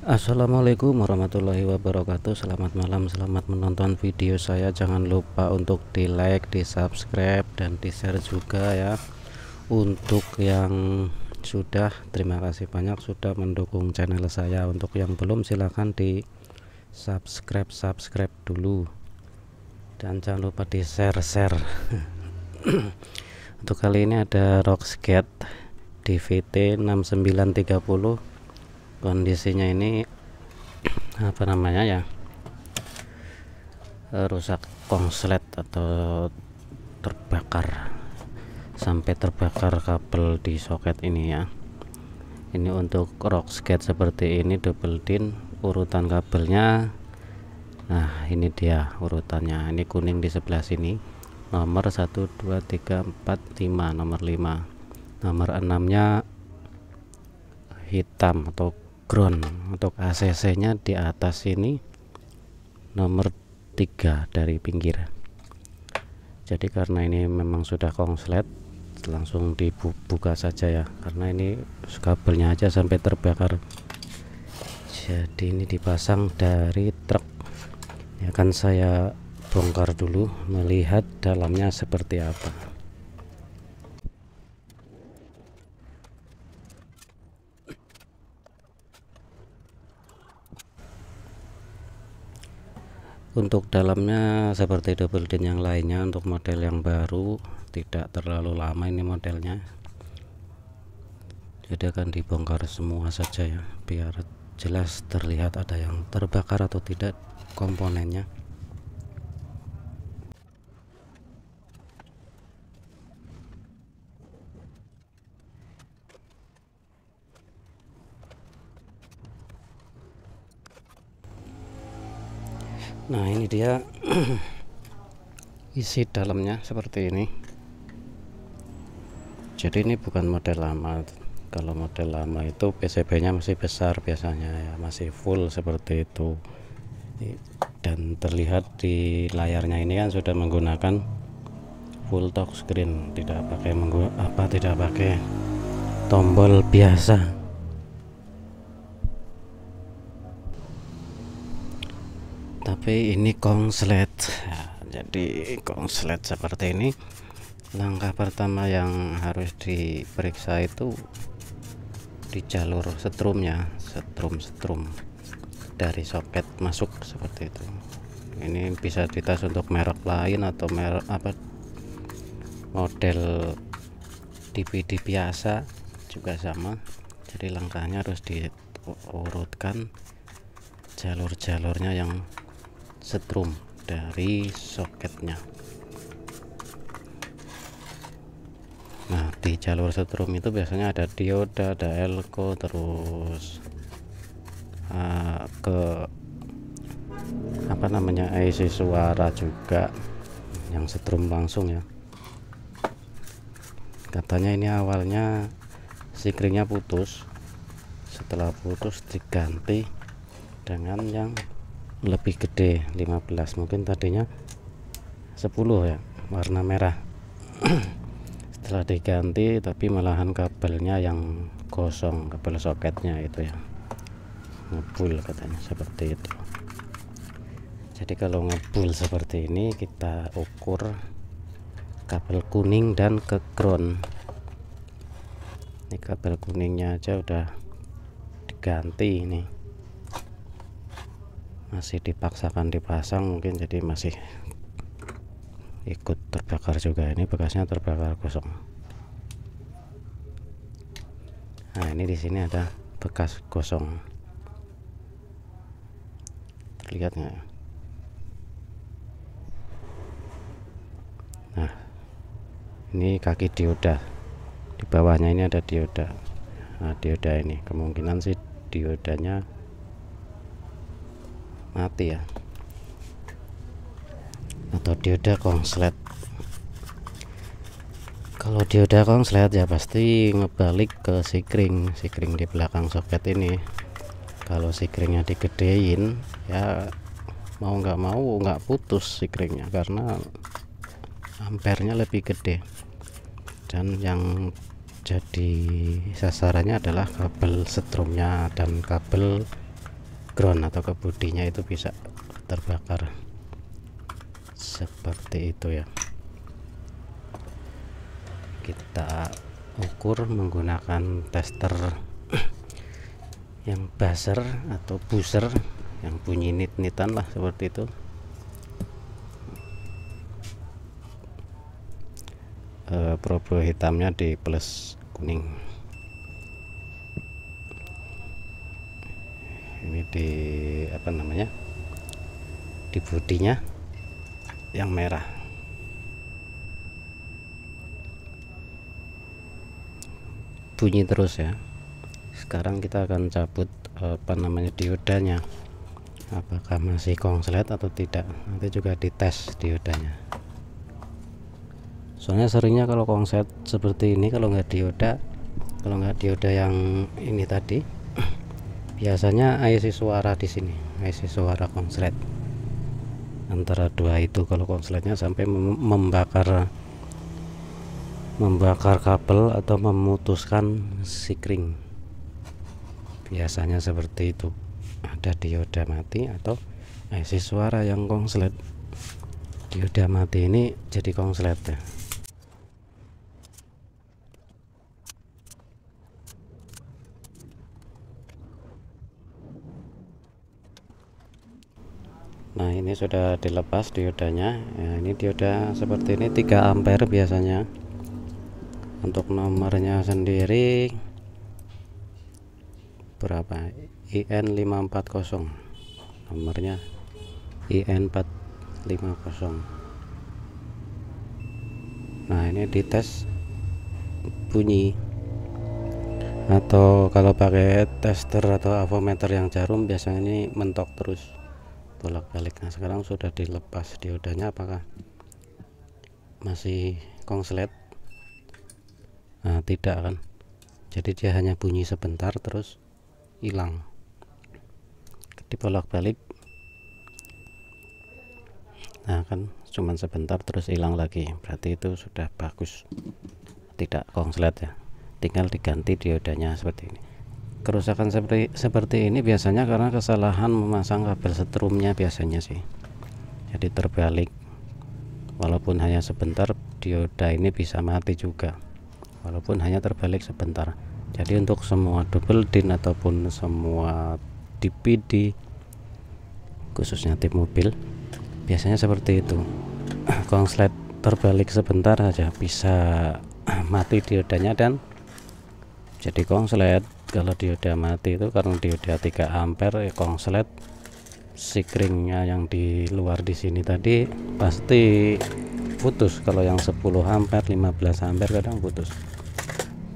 Assalamualaikum warahmatullahi wabarakatuh. Selamat malam, selamat menonton video saya. Jangan lupa untuk di like, di subscribe, dan di share juga ya. Untuk yang sudah, terima kasih banyak sudah mendukung channel saya. Untuk yang belum, silahkan di subscribe dulu, dan jangan lupa di share. Untuk kali ini ada Rockskate DVT 6930. Kondisinya ini apa namanya ya, rusak konslet atau terbakar, sampai terbakar kabel di soket ini ya. Ini untuk Rockskate seperti ini, double din urutan kabelnya. Nah, ini dia urutannya. Ini kuning di sebelah sini, nomor 1 2 3 4 5, nomor 5. Nomor 6 nya hitam atau ground. Untuk ACC nya di atas ini nomor 3 dari pinggir. Jadi karena ini memang sudah konslet, langsung dibuka saja ya, karena ini kabelnya aja sampai terbakar. Jadi ini dipasang dari truk ya, kan saya bongkar dulu, melihat dalamnya seperti apa. Untuk dalamnya seperti double din yang lainnya, untuk model yang baru, tidak terlalu lama ini modelnya. Jadi akan dibongkar semua saja ya, biar jelas terlihat ada yang terbakar atau tidak komponennya. Nah, ini dia isi dalamnya seperti ini. Jadi ini bukan model lama. Kalau model lama itu PCB nya masih besar biasanya ya, masih full seperti itu. Dan terlihat di layarnya ini kan sudah menggunakan full touchscreen, tidak pakai tombol biasa. Tapi ini konslet ya, jadi konslet seperti ini. Langkah pertama yang harus diperiksa itu di jalur setrumnya, setrum dari soket masuk seperti itu. Ini bisa dites untuk merek lain atau merek model DVD biasa juga sama. Jadi langkahnya harus diurutkan jalur-jalurnya yang setrum dari soketnya. Nah, di jalur setrum itu biasanya ada dioda, ada elko, terus IC suara juga yang setrum langsung ya. Katanya ini awalnya sikringnya putus, setelah putus diganti dengan yang lebih gede, 15, mungkin tadinya 10 ya, warna merah. Setelah diganti tapi malahan kabelnya yang kosong, kabel soketnya itu ya ngebul katanya, seperti itu. Jadi kalau ngebul seperti ini, kita ukur kabel kuning dan ke ground. Ini kabel kuningnya aja udah diganti, ini masih dipaksakan dipasang mungkin, jadi masih ikut terbakar juga. Ini bekasnya terbakar kosong. Nah, ini di sini ada bekas gosong, terlihat nggak? Nah, ini kaki dioda, di bawahnya ini ada dioda. Nah, dioda ini kemungkinan sih diodanya mati ya, atau dioda konslet. Kalau dioda konslet ya pasti ngebalik ke sikring di belakang soket ini. Kalau sikringnya digedein ya, mau nggak putus sikringnya, karena ampernya lebih gede. Dan yang jadi sasarannya adalah kabel setrumnya dan kabel ground atau ke bodinya itu bisa terbakar seperti itu ya. Kita ukur menggunakan tester yang buzzer atau buzzer yang bunyi nit-nitan lah seperti itu. Probe hitamnya di plus kuning, ini di apa namanya, di bodinya yang merah. Bunyi terus ya. Sekarang kita akan cabut apa namanya, diodanya, apakah masih kongslet atau tidak. Nanti juga dites diodanya, soalnya seringnya kalau konslet seperti ini, kalau nggak dioda yang ini tadi, biasanya IC suara di sini, IC suara konslet antara dua itu. Kalau konsletnya sampai membakar kabel atau memutuskan sikring, biasanya seperti itu. Ada dioda mati atau IC suara yang konslet. Dioda mati ini jadi konslet ya. Nah, ini sudah dilepas diodanya ya. Ini dioda seperti ini 3 ampere biasanya. Untuk nomornya sendiri berapa? IN540, nomornya IN450. Nah, ini dites bunyi, atau kalau pakai tester atau avometer yang jarum biasanya ini mentok terus bolak-balik. Nah, sekarang sudah dilepas diodanya, apakah masih konslet? Nah, tidak kan, jadi dia hanya bunyi sebentar terus hilang. Dibolak-balik, nah kan cuman sebentar terus hilang lagi, berarti itu sudah bagus, tidak konslet ya. Tinggal diganti diodanya seperti ini. Kerusakan seperti ini biasanya karena kesalahan memasang kabel setrumnya biasanya sih. Jadi terbalik, walaupun hanya sebentar dioda ini bisa mati juga, walaupun hanya terbalik sebentar. Jadi untuk semua double DIN ataupun semua DPD, khususnya tip mobil, biasanya seperti itu. Konslet terbalik sebentar saja bisa mati diodanya dan jadi konslet. Kalau dioda mati itu karena dioda 3 ampere konslet, sikringnya yang di luar di sini tadi pasti putus. Kalau yang 10 ampere 15 ampere kadang putus,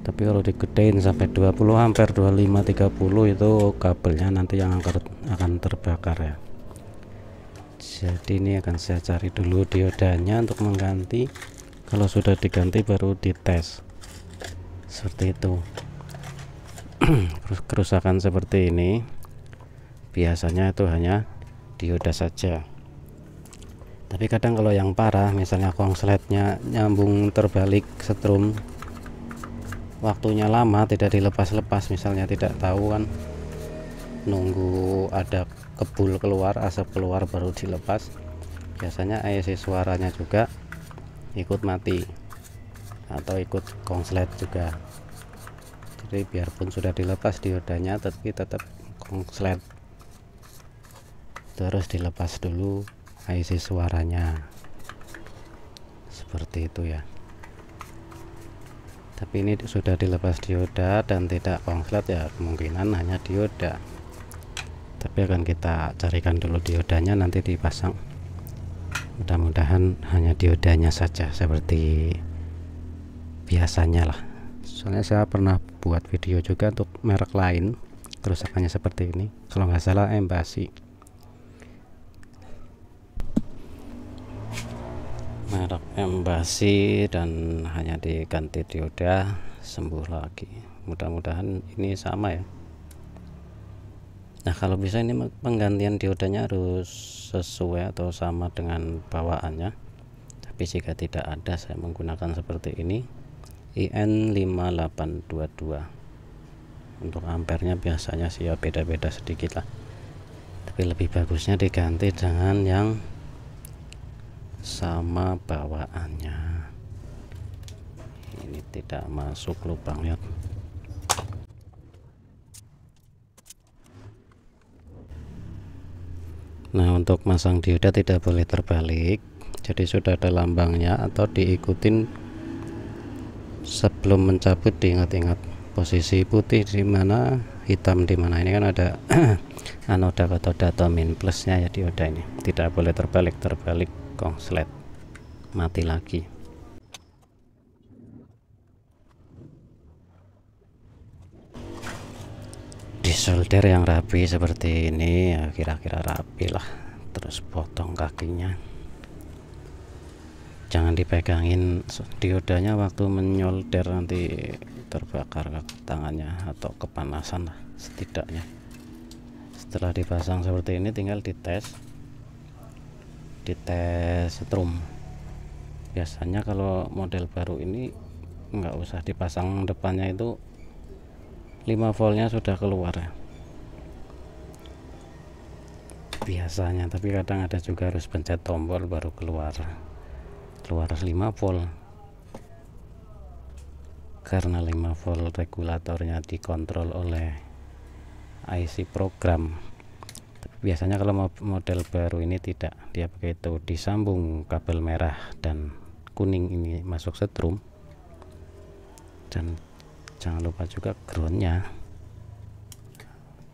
tapi kalau digedein sampai 20 ampere 25 30 itu kabelnya nanti yang akan terbakar ya. Jadi ini akan saya cari dulu diodanya untuk mengganti. Kalau sudah diganti baru dites seperti itu. Kerusakan seperti ini biasanya itu hanya dioda saja, tapi kadang kalau yang parah, misalnya konsletnya nyambung terbalik setrum, waktunya lama tidak dilepas-lepas, misalnya tidak tahu kan, nunggu ada kebul keluar, asap keluar baru dilepas, biasanya IC suaranya juga ikut mati atau ikut konslet juga. Jadi biarpun sudah dilepas diodanya tapi tetap konslet, terus dilepas dulu IC suaranya seperti itu ya. Tapi ini sudah dilepas dioda dan tidak konslet ya, kemungkinan hanya dioda. Tapi akan kita carikan dulu diodanya, nanti dipasang. Mudah-mudahan hanya diodanya saja seperti biasanya lah. Soalnya saya pernah buat video juga untuk merek lain, kerusakannya seperti ini, kalau nggak salah Embassy, merek Embassy, dan hanya diganti dioda sembuh lagi. Mudah-mudahan ini sama ya. Nah, kalau bisa ini penggantian diodanya harus sesuai atau sama dengan bawaannya. Tapi jika tidak ada, saya menggunakan seperti ini, IN5822. Untuk ampernya biasanya sih ya beda-beda sedikit lah. tapi lebih bagusnya diganti dengan yang sama bawaannya. Ini tidak masuk lubang, lihat. Nah, untuk masang dioda tidak boleh terbalik, jadi sudah ada lambangnya atau diikutin sebelum mencabut, diingat-ingat posisi putih di mana, hitam di mana. Ini kan ada anoda, katoda atau min plusnya ya dioda ini. Tidak boleh terbalik, terbalik konslet mati lagi. Disolder yang rapi seperti ini ya, kira-kira rapi lah. Terus potong kakinya, jangan dipegangin diodanya waktu menyolder, nanti terbakar tangannya atau kepanasan lah setidaknya. Setelah dipasang seperti ini tinggal dites setrum. Biasanya kalau model baru ini nggak usah dipasang depannya, itu 5 voltnya sudah keluar ya biasanya, tapi kadang ada juga harus pencet tombol baru keluar 5 volt, karena 5 volt regulatornya dikontrol oleh IC program. Biasanya kalau model baru ini tidak, dia begitu disambung kabel merah dan kuning ini masuk setrum, dan jangan lupa juga groundnya.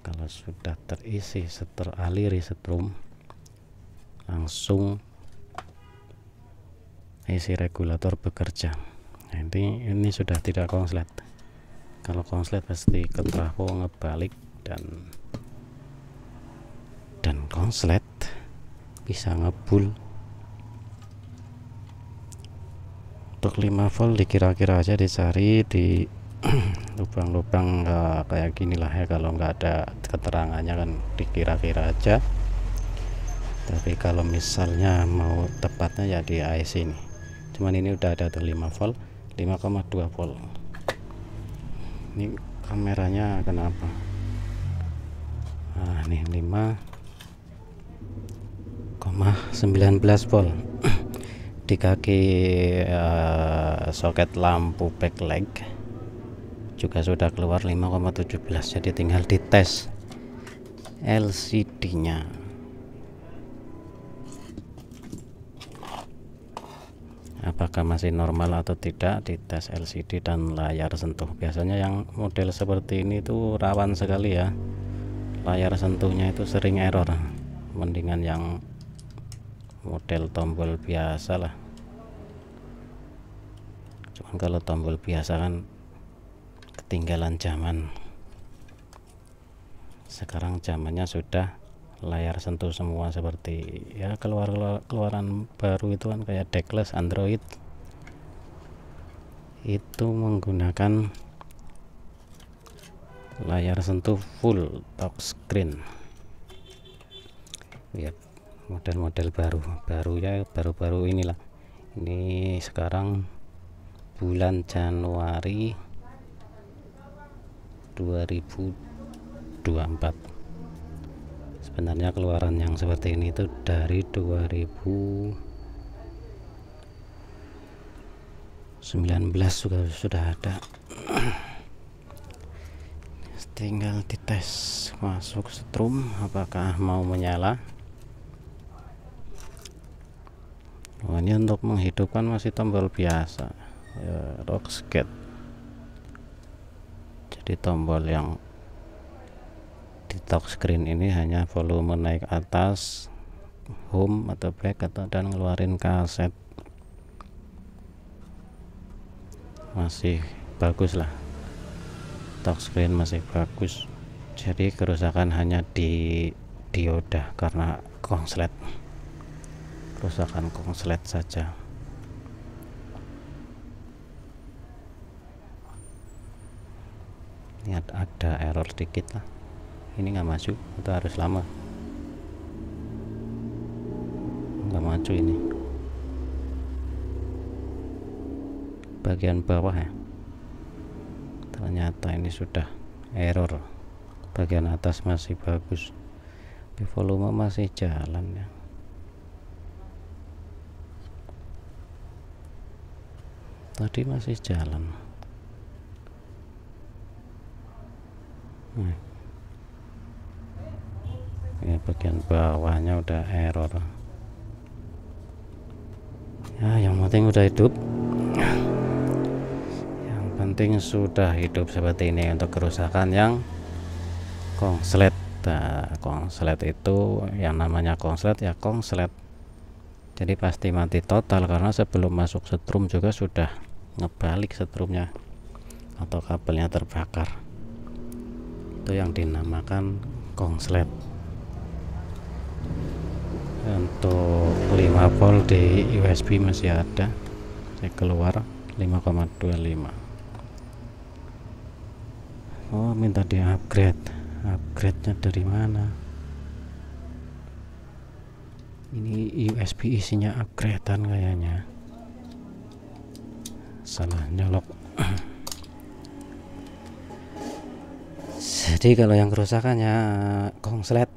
Kalau sudah terisi, teraliri setrum, langsung isi regulator bekerja. Nah, ini sudah tidak konslet. Kalau konslet pasti ke trafo ngebalik dan konslet bisa ngebul. Untuk 5 volt dikira-kira aja, dicari di lubang-lubang kayak gini lah ya. Kalau nggak ada keterangannya kan dikira-kira aja, tapi kalau misalnya mau tepatnya ya di IC ini. Cuman ini udah ada tuh 5 volt, 5,2 volt. Ini kameranya kenapa? Nah, ini 5,19 volt di kaki soket lampu backlight juga sudah keluar 5,17. jadi tinggal dites LCD nya apakah masih normal atau tidak, dites LCD dan layar sentuh. Biasanya yang model seperti ini tuh rawan sekali ya, layar sentuhnya itu sering error. Mendingan yang model tombol biasa lah. Cuman kalau tombol biasa kan ketinggalan zaman. Sekarang zamannya sudah layar sentuh semua, seperti ya keluaran baru itu kan kayak deckless Android itu menggunakan layar sentuh full touchscreen. Lihat model-model baru inilah. Ini sekarang bulan Januari 2024. Sebenarnya keluaran yang seperti ini itu dari 2019 juga sudah ada. Tinggal dites masuk setrum apakah mau menyala. Oh, ini untuk menghidupkan masih tombol biasa ya, Rockskate. Jadi tombol yang di touchscreen ini hanya volume naik atas, home atau back, dan ngeluarin kaset. Masih bagus lah, touchscreen masih bagus. Jadi kerusakan hanya di dioda karena konslet, kerusakan konslet saja. Lihat ada error dikit lah, ini nggak maju, itu harus lama nggak maju. Ini bagian bawah ya, ternyata ini sudah error. Bagian atas masih bagus. volume masih jalan ya. Tadi masih jalan. Ya, bagian bawahnya udah error ya, yang penting udah hidup, yang penting sudah hidup seperti ini. Untuk kerusakan yang konslet, nah, konslet itu yang namanya konslet ya konslet, jadi pasti mati total karena sebelum masuk setrum juga sudah ngebalik setrumnya atau kabelnya terbakar. Itu yang dinamakan konslet. Untuk 5 volt di USB masih ada, saya keluar 5,25. Oh, minta di upgrade. Upgrade-nya dari mana? Ini USB isinya upgradean kayaknya, salah nyolok. Jadi kalau yang kerusakannya konslet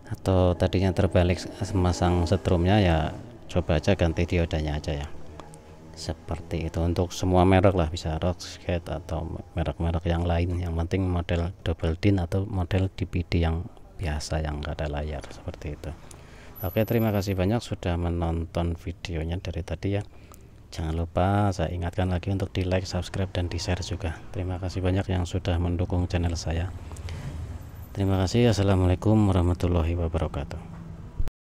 atau tadinya terbalik memasang setrumnya, ya coba aja ganti diodanya aja ya, seperti itu. Untuk semua merek lah, bisa Rockskate atau merek-merek yang lain, yang penting model double DIN atau model DPD yang biasa yang enggak ada layar, seperti itu. Oke, terima kasih banyak sudah menonton videonya dari tadi ya. Jangan lupa saya ingatkan lagi untuk di like, subscribe, dan di share juga. Terima kasih banyak yang sudah mendukung channel saya. Terima kasih. Assalamualaikum warahmatullahi wabarakatuh.